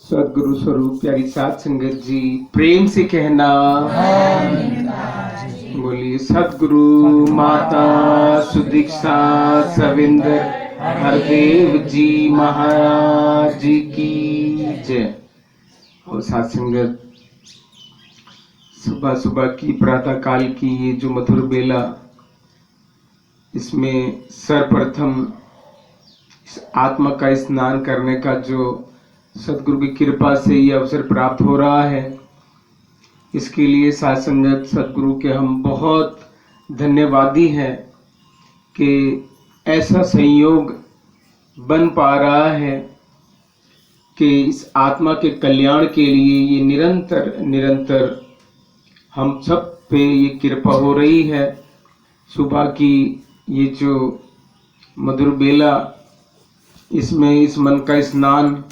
सदगुरु स्वरूप प्यारी साध संगत जी, प्रेम से कहना बोलिए सदगुरु माता सुदीक्षा सविंदर हरदेव जी महाराज की जय। और साध संगत, सुबह सुबह की प्रातः काल की ये जो मधुर बेला, इसमें सर्वप्रथम इस आत्मा का स्नान करने का जो सदगुरु की कृपा से ये अवसर प्राप्त हो रहा है, इसके लिए साध संगत सदगुरु के हम बहुत धन्यवादी हैं कि ऐसा संयोग बन पा रहा है कि इस आत्मा के कल्याण के लिए ये निरंतर हम सब पे ये कृपा हो रही है। सुबह की ये जो मधुर बेला, इसमें इस मन का स्नान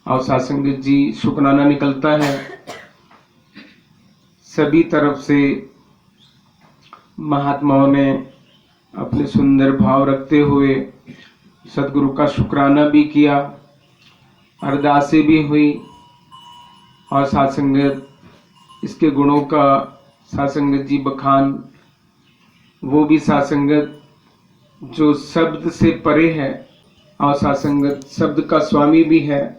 और साध संगत जी शुक्राना निकलता है। सभी तरफ से महात्माओं ने अपने सुंदर भाव रखते हुए सदगुरु का शुक्राना भी किया, अरदासें भी हुई और साध संगत इसके गुणों का साध संगत जी बखान, वो भी साध संगत जो शब्द से परे है और साध संगत शब्द का स्वामी भी है।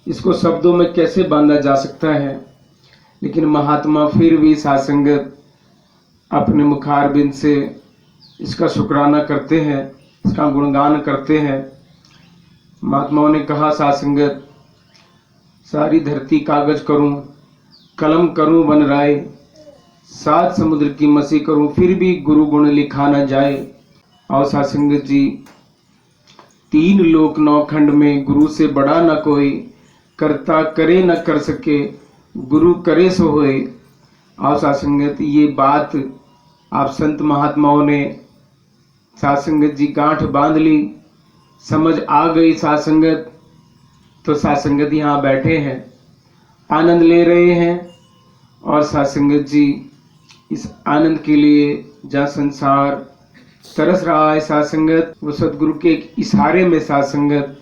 इसको शब्दों में कैसे बांधा जा सकता है, लेकिन महात्मा फिर भी साध संगत अपने मुखारबिंद से इसका शुक्राना करते हैं, इसका गुणगान करते हैं। महात्माओं ने कहा, साध संगत सारी धरती कागज करूं, कलम करूं बन राय, सात समुद्र की मसी करूं, फिर भी गुरु गुण लिखा न जाए। और साध संगत जी, तीन लोक नौ खंड में गुरु से बड़ा न कोई, करता करे न कर सके, गुरु करे सो होए। और साध संगत ये बात आप संत महात्माओं ने साध संगत जी गांठ बांध ली, समझ आ गई साध संगत। तो साध संगत यहाँ बैठे हैं, आनंद ले रहे हैं। और साध संगत जी इस आनंद के लिए जहाँ संसार तरस रहा है साध संगत, वो सदगुरु के एक इशारे में साध संगत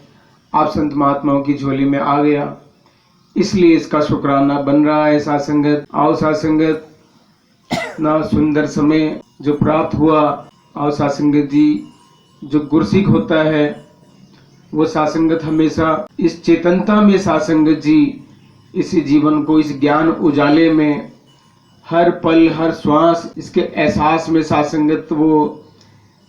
आप संत महात्माओं की झोली में आ गया, इसलिए इसका शुक्राना बन रहा है साध संगत। आओ साध संगत, इतना सुंदर समय जो प्राप्त हुआ। और साध संगत जी, जो गुरसिक होता है वो साध संगत हमेशा इस चेतनता में साध संगत जी इस जीवन को इस ज्ञान उजाले में हर पल हर श्वास इसके एहसास में साध संगत वो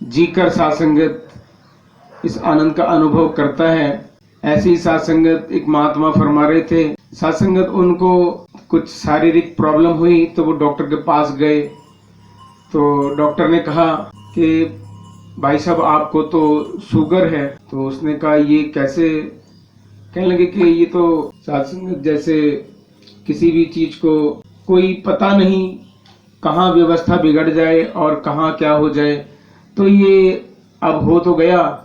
जीकर साध संगत इस आनंद का अनुभव करता है। ऐसी ही साध संगत एक महात्मा फरमा रहे थे, साध संगत उनको कुछ शारीरिक प्रॉब्लम हुई तो वो डॉक्टर के पास गए। तो डॉक्टर ने कहा कि भाई साहब आपको तो शुगर है। तो उसने कहा ये कैसे, कहने लगे कि ये तो साध संगत जैसे किसी भी चीज को कोई पता नहीं कहाँ व्यवस्था बिगड़ जाए और कहाँ क्या हो जाए, तो ये अब हो तो गया।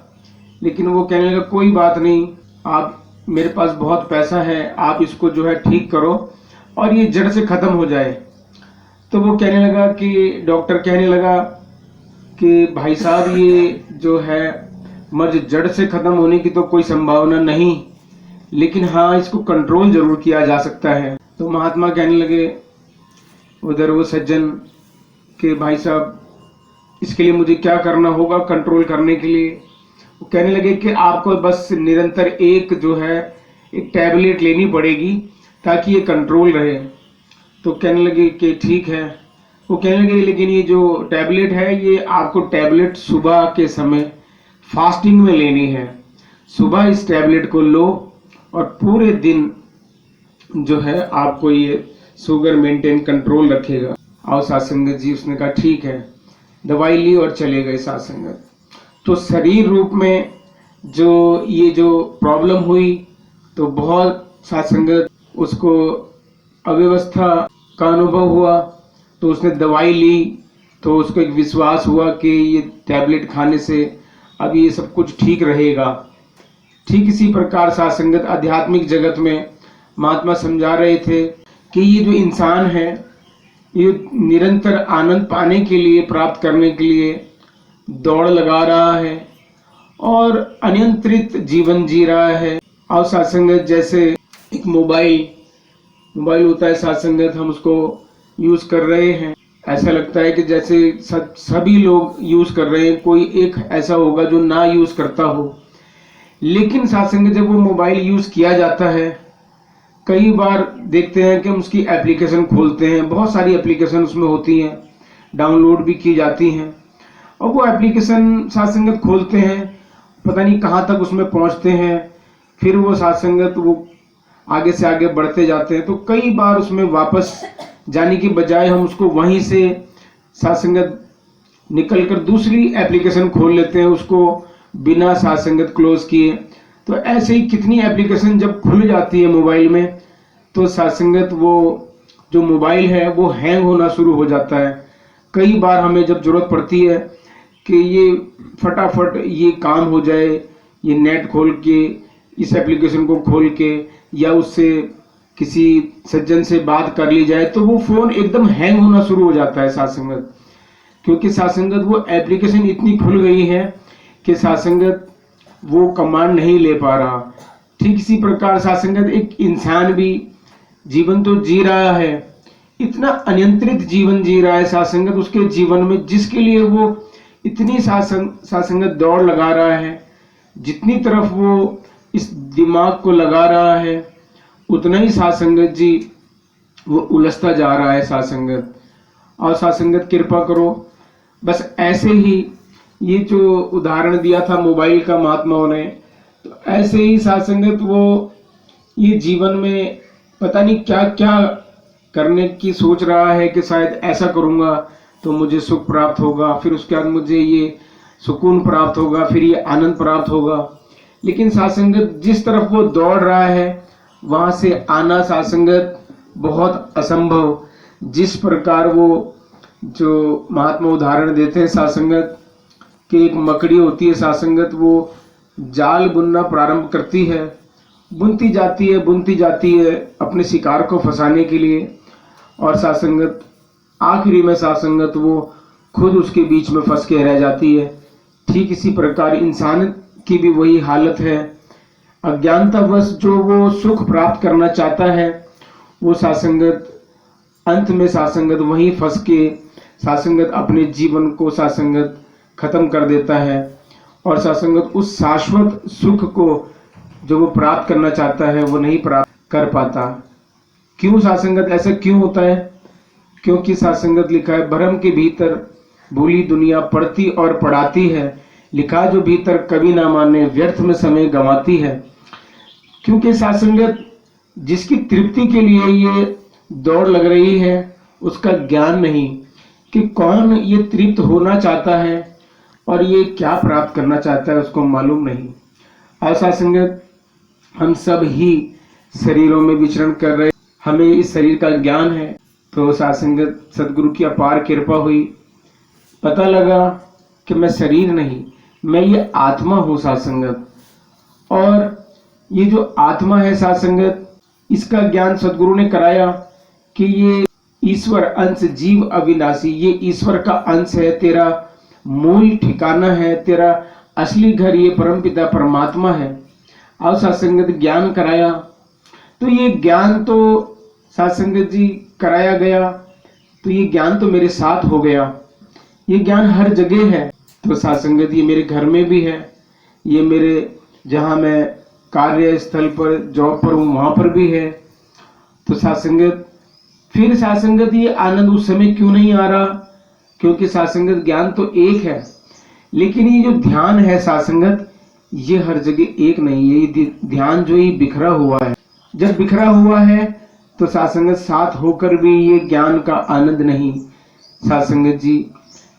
लेकिन वो कहने लगा कोई बात नहीं, आप मेरे पास बहुत पैसा है, आप इसको जो है ठीक करो और ये जड़ से खत्म हो जाए। तो वो कहने लगा कि डॉक्टर कहने लगा कि भाई साहब ये जो है मर्ज जड़ से खत्म होने की तो कोई संभावना नहीं, लेकिन हाँ इसको कंट्रोल जरूर किया जा सकता है। तो महात्मा कहने लगे उधर वो सज्जन कि भाई साहब इसके लिए मुझे क्या करना होगा कंट्रोल करने के लिए। वो कहने लगे कि आपको बस निरंतर एक जो है एक टैबलेट लेनी पड़ेगी ताकि ये कंट्रोल रहे। तो कहने लगे कि ठीक है। वो कहने लगे लेकिन ये जो टैबलेट है ये आपको टैबलेट सुबह के समय फास्टिंग में लेनी है। सुबह इस टैबलेट को लो और पूरे दिन जो है आपको ये शुगर मेंटेन कंट्रोल रखेगा। और साध संगत जी उसने कहा ठीक है, दवाई ली और चले गए साध संगत। तो शरीर रूप में जो ये जो प्रॉब्लम हुई तो बहुत साध संगत उसको अव्यवस्था का अनुभव हुआ। तो उसने दवाई ली तो उसको एक विश्वास हुआ कि ये टैबलेट खाने से अब ये सब कुछ ठीक रहेगा। ठीक इसी प्रकार साध संगत आध्यात्मिक जगत में महात्मा समझा रहे थे कि ये जो इंसान है ये निरंतर आनंद पाने के लिए, प्राप्त करने के लिए दौड़ लगा रहा है और अनियंत्रित जीवन जी रहा है और सात्संगत जैसे एक मोबाइल होता है, सात्संगत हम उसको यूज कर रहे हैं, ऐसा लगता है कि जैसे सभी लोग यूज कर रहे हैं, कोई एक ऐसा होगा जो ना यूज करता हो। लेकिन सात्संगत जब वो मोबाइल यूज किया जाता है, कई बार देखते हैं कि हम उसकी एप्लीकेशन खोलते हैं, बहुत सारी एप्लीकेशन उसमें होती हैं, डाउनलोड भी की जाती हैं, और वो एप्लीकेशन सात्संगत खोलते हैं, पता नहीं कहाँ तक उसमें पहुँचते हैं, फिर वो सात्संगत वो आगे से आगे बढ़ते जाते हैं। तो कई बार उसमें वापस जाने की बजाय हम उसको वहीं से सात्संगत निकल कर दूसरी एप्लीकेशन खोल लेते हैं, उसको बिना सात्संगत क्लोज किए। तो ऐसे ही कितनी एप्लीकेशन जब खुल जाती है मोबाइल में, तो सात्संगत वो जो मोबाइल है वो हैंग होना शुरू हो जाता है। कई बार हमें जब जरूरत पड़ती है कि ये फटाफट ये काम हो जाए, ये नेट खोल के इस एप्लीकेशन को खोल के या उससे किसी सज्जन से बात कर ली जाए, तो वो फोन एकदम हैंग होना शुरू हो जाता है सात्संगत, क्योंकि सात्संगत वो एप्लीकेशन इतनी खुल गई है कि सात्संगत वो कमांड नहीं ले पा रहा। ठीक इसी प्रकार सात्संगत एक इंसान भी जीवन तो जी रहा है, इतना अनियंत्रित जीवन जी रहा है सात्संगत उसके जीवन में, जिसके लिए वो इतनी सात्संगत दौड़ लगा रहा है, जितनी तरफ वो इस दिमाग को लगा रहा है, उतना ही सात्संगत जी वो उलझता जा रहा है सात्संगत। और सात्संगत कृपा करो, बस ऐसे ही ये जो उदाहरण दिया था मोबाइल का महात्माओं ने, तो ऐसे ही सात्संगत वो ये जीवन में पता नहीं क्या क्या करने की सोच रहा है कि शायद ऐसा करूंगा तो मुझे सुख प्राप्त होगा, फिर उसके बाद मुझे ये सुकून प्राप्त होगा, फिर ये आनंद प्राप्त होगा। लेकिन सात्संगत जिस तरफ वो दौड़ रहा है वहां से आना सात्संगत बहुत असंभव। जिस प्रकार वो जो महात्मा उदाहरण देते हैं सात्संगत कि एक मकड़ी होती है सात्संगत, वो जाल बुनना प्रारंभ करती है, बुनती जाती है अपने शिकार को फंसाने के लिए, और सात्संगत आखिरी में सात्संगत वो खुद उसके बीच में फंस के रह जाती है। ठीक इसी प्रकार इंसान की भी वही हालत है। अज्ञानतावश जो वो सुख प्राप्त करना चाहता है, वो सात्संगत अंत में सात्संगत वहीं फंस के सात्संगत अपने जीवन को सात्संगत खत्म कर देता है, और सात्संगत उस शाश्वत सुख को जो वो प्राप्त करना चाहता है वो नहीं प्राप्त कर पाता। क्यों सात्संगत ऐसा क्यों होता है? क्योंकि सात्संगत लिखा है, भ्रम के भीतर भूली दुनिया पढ़ती और पढ़ाती है, लिखा जो भीतर कभी ना माने व्यर्थ में समय गंवाती है। क्योंकि सात्संगत जिसकी तृप्ति के लिए ये दौड़ लग रही है, उसका ज्ञान नहीं कि कौन ये तृप्त होना चाहता है और ये क्या प्राप्त करना चाहता है, उसको मालूम नहीं। और सात्संगत हम सब ही शरीरों में विचरण कर रहे, हमें इस शरीर का ज्ञान है, तो सात्संगत सदगुरु की अपार कृपा हुई, पता लगा कि मैं शरीर नहीं, मैं ये आत्मा हूँ सात्संगत। और ये जो आत्मा है सात्संगत, इसका ज्ञान सदगुरु ने कराया कि ये ईश्वर अंश जीव अविनाशी, ये ईश्वर का अंश है, तेरा मूल ठिकाना है, तेरा असली घर ये परमपिता परमात्मा है। और सात्संगत ज्ञान कराया, तो ये ज्ञान तो सात्संगत जी कराया गया, तो ये ज्ञान तो मेरे साथ हो गया, ये ज्ञान हर जगह है। तो सात्संगत ये मेरे घर में भी है, ये मेरे जहाँ मैं कार्यस्थल पर जॉब पर हूँ वहाँ पर भी है। तो सात्संगत फिर सात्संगत ये आनंद उस समय क्यों नहीं आ रहा? क्योंकि सात्संगत ज्ञान तो एक है, लेकिन ये जो ध्यान है सात्संगत, ये हर जगह एक नहीं है, ये ध्यान जो ये बिखरा हुआ है। जब बिखरा हुआ है तो सात्संगत साथ होकर भी ये ज्ञान का आनंद नहीं। सात्संगत जी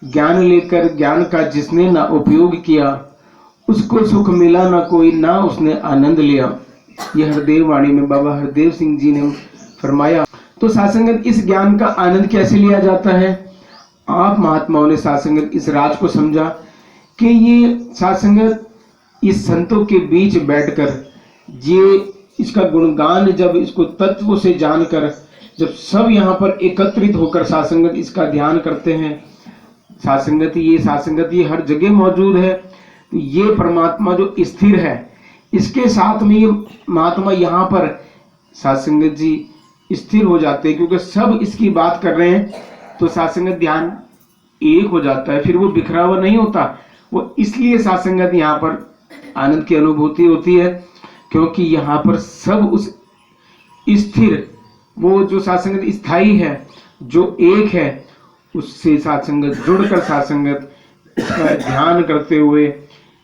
ज्ञान लेकर ज्ञान का जिसने ना उपयोग किया, उसको सुख मिला ना कोई, ना उसने आनंद लिया। ये हरदेव वाणी में बाबा हरदेव सिंह जी ने फरमाया। तो सात्संगत इस ज्ञान का आनंद कैसे लिया जाता है? आप महात्माओं ने सात्संगत इस राज को समझा कि ये सात्संगत इस संतों के बीच बैठकर ये इसका गुणगान, जब इसको तत्व से जानकर जब सब यहाँ पर एकत्रित होकर सात्संगत इसका ध्यान करते हैं, सात्संगत ये हर जगह मौजूद है। तो ये परमात्मा जो स्थिर है, इसके साथ में ये महात्मा यहाँ पर साध संगत जी स्थिर हो जाते हैं, क्योंकि सब इसकी बात कर रहे हैं तो साध संगत ध्यान एक हो जाता है, फिर वो बिखरा हुआ नहीं होता। वो इसलिए साध संगत यहाँ पर आनंद की अनुभूति होती है, क्योंकि यहाँ पर सब उस स्थिर, वो जो साध संगत स्थायी है, जो एक है, उससे साध संगत जुड़कर साध संगत इसका ध्यान करते हुए,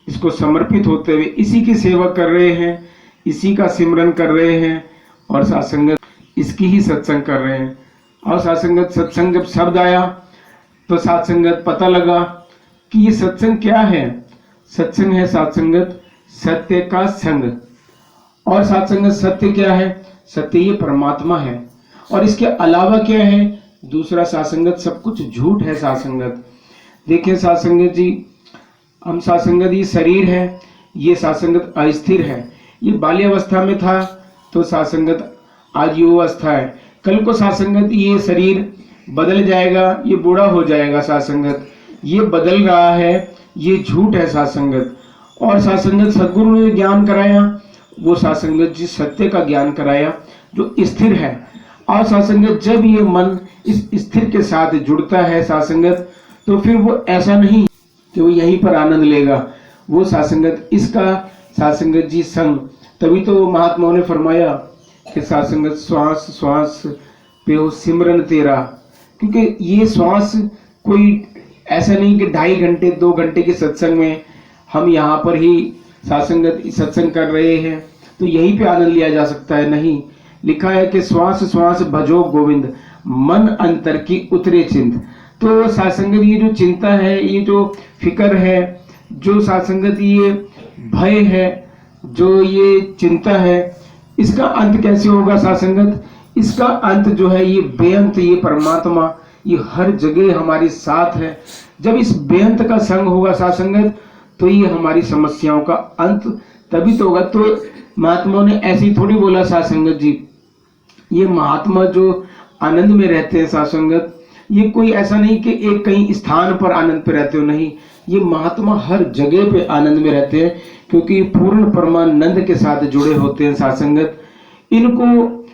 इसको समर्पित होते हुए इसी की सेवा कर रहे हैं, इसी का सिमरन कर रहे हैं और साध संगत इसकी ही सत्संग कर रहे हैं। और साध संगत सत्संग जब शब्द आया तो साध संगत पता लगा कि ये सत्संग क्या है। सत्संग है साध संगत सत्य का संग। और साध संगत सत्य क्या है? सत्य ये परमात्मा है, और इसके अलावा क्या है? दूसरा साध संगत सब कुछ झूठ है। साध संगत देखिए साध संगत जी, हम साध संगत ये शरीर है, ये साध संगत अस्थिर है। ये बाल्यावस्था में था तो साध संगत आज युवावस्था है, कल को साध संगत ये शरीर बदल जाएगा, ये बूढ़ा हो जाएगा। साध संगत ये बदल रहा है, ये झूठ है साध संगत। और साध संगत सदगुरु ने ज्ञान कराया, वो साध संगत जी सत्य का ज्ञान कराया जो स्थिर है। और साध संगत जब ये मन इस स्थिर के साथ जुड़ता है साध संगत, तो फिर वो ऐसा नहीं कि वो यहीं पर आनंद लेगा, वो साध संगत इसका साध संगत जी संग। तभी तो महात्माओं ने फरमाया कि साध संगत श्वास श्वास पे हो सिमरन तेरा, क्योंकि ये श्वास कोई ऐसा नहीं कि 2.5 घंटे 2 घंटे के सत्संग में हम यहाँ पर ही साध संगत सत्संग कर रहे हैं तो यहीं पे आनंद लिया जा सकता है। नहीं, लिखा है कि श्वास श्वास भजो गोविंद, मन अंतर की उतरे चिंत। तो साध संगत ये जो चिंता है, ये जो फिक्र है, जो साध संगत ये भय है, जो ये चिंता है, इसका अंत कैसे होगा साध संगत? इसका अंत जो है ये बेअंत, ये परमात्मा ये हर जगह हमारे साथ है। जब इस बेअंत का संग होगा साध संगत, तो ये हमारी समस्याओं का अंत तभी तो होगा। तो महात्माओं ने ऐसे ही थोड़ी बोला साध संगत जी, ये महात्मा जो आनंद में रहते हैं साध संगत, ये कोई ऐसा नहीं कि एक कहीं स्थान पर आनंद पे रहते हो, नहीं, ये महात्मा हर जगह पे आनंद में रहते हैं, क्योंकि पूर्ण परमानंद के साथ जुड़े होते हैं साध संगत। इनको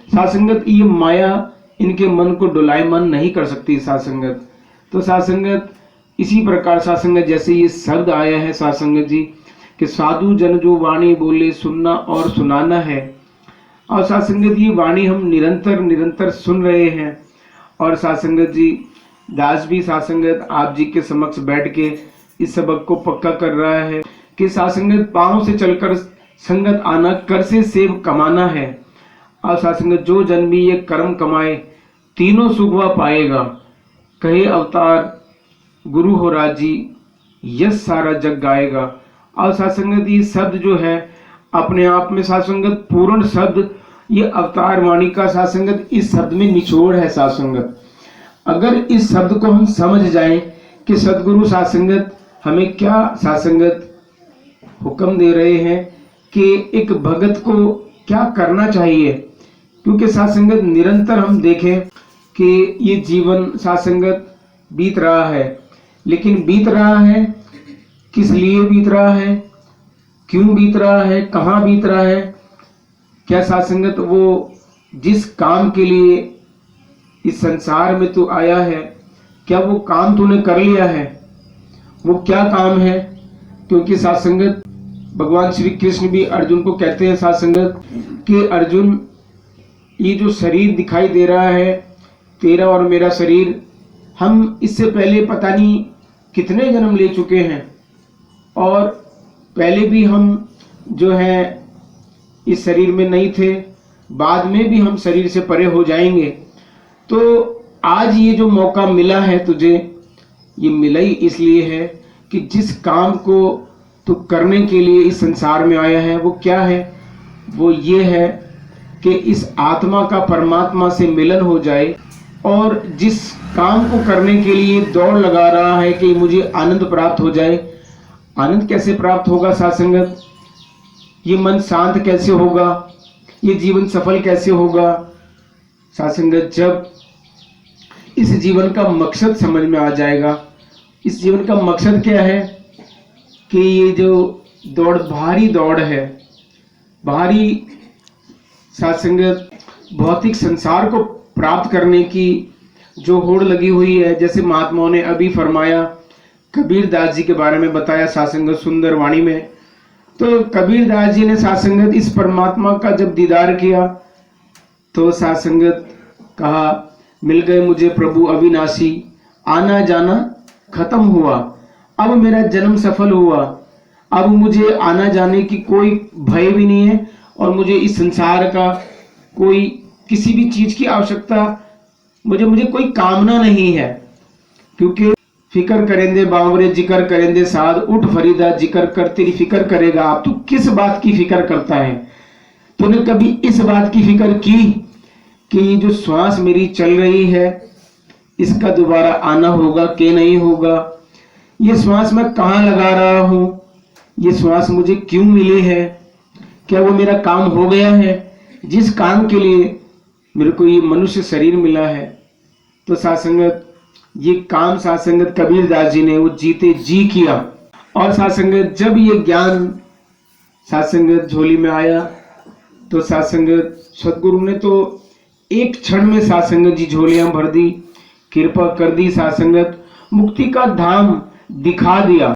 साध संगत ये माया इनके मन को डोलायमान नहीं कर सकती साध संगत। तो साध संगत इसी प्रकार साध संगत जैसे ये शब्द आया है साध संगत जी कि साधु जन जो वाणी बोले सुनना और सुनाना है। और साध संगत ये वाणी हम निरंतर निरंतर सुन रहे हैं। और साध संगत जी दास भी साध संगत आप जी के समक्ष बैठ के इस सबक को पक्का कर रहा है कि साध संगत पांव से चलकर संगत आना, कर से सेव कमाना है। और साध संगत जो जन भी ये कर्म कमाए तीनों सुख वह पाएगा। कहे अवतार गुरु हो राजी, यश सारा जग गाएगा। और साध संगत ये शब्द जो है अपने आप में साध संगत पूर्ण शब्द, ये अवतार वाणी का साध संगत इस शब्द में निचोड़ है साध संगत। अगर इस शब्द को हम समझ जाएं कि सदगुरु साध संगत हमें क्या साध संगत हुक्म दे रहे हैं कि एक भगत को क्या करना चाहिए, क्योंकि साध संगत निरंतर हम देखें कि ये जीवन साध संगत बीत रहा है, लेकिन बीत रहा है किस लिए बीत रहा है, क्यों बीत रहा है, कहाँ बीत रहा है? क्या साध संगत वो जिस काम के लिए इस संसार में तू आया है, क्या वो काम तूने कर लिया है? वो क्या काम है? क्योंकि साध संगत भगवान श्री कृष्ण भी अर्जुन को कहते हैं साध संगत कि अर्जुन ये जो शरीर दिखाई दे रहा है तेरा और मेरा शरीर, हम इससे पहले पता नहीं कितने जन्म ले चुके हैं और पहले भी हम जो है इस शरीर में नहीं थे, बाद में भी हम शरीर से परे हो जाएंगे। तो आज ये जो मौका मिला है तुझे, ये मिला ही इसलिए है कि जिस काम को तू करने के लिए इस संसार में आया है वो क्या है? वो ये है कि इस आत्मा का परमात्मा से मिलन हो जाए। और जिस काम को करने के लिए दौड़ लगा रहा है कि मुझे आनंद प्राप्त हो जाए, आनंद कैसे प्राप्त होगा साध संगत? ये मन शांत कैसे होगा? ये जीवन सफल कैसे होगा साध संगत? जब इस जीवन का मकसद समझ में आ जाएगा। इस जीवन का मकसद क्या है कि ये जो दौड़ भारी दौड़ है, बाहरी सात्संगत भौतिक संसार को प्राप्त करने की जो होड़ लगी हुई है, जैसे महात्माओं ने अभी फरमाया, कबीर दास जी के बारे में बताया सात्संगत सुंदर वाणी में। तो कबीर दास जी ने सात्संगत इस परमात्मा का जब दीदार किया तो सात्संगत कहा, मिल गए मुझे प्रभु अविनाशी, आना जाना खत्म हुआ, अब मेरा जन्म सफल हुआ, अब मुझे आना जाने की कोई भय भी नहीं है और मुझे इस संसार का कोई किसी भी चीज की आवश्यकता, मुझे कोई कामना नहीं है। क्योंकि फिक्र करेंदे बावरे जिक्र करेंदे साध, उठ फरीदा जिक्र कर तेरी फिक्र करेगा। आप तू किस बात की फिक्र करता है? तूने कभी इस बात की फिक्र की कि ये जो श्वास मेरी चल रही है इसका दोबारा आना होगा कि नहीं होगा? ये श्वास मैं कहाँ लगा रहा हूं? ये श्वास मुझे क्यों मिले है? क्या वो मेरा काम हो गया है जिस काम के लिए मेरे को ये मनुष्य शरीर मिला है? तो सात्संगत ये काम सात्संगत कबीर दास जी ने वो जीते जी किया। और सात्संगत जब ये ज्ञान सात्संगत झोली में आया तो सात्संगत सदगुरु ने तो एक क्षण में सात्संगत जी झोलियां भर दी, कृपा कर दी, सात्संगत मुक्ति का धाम दिखा दिया।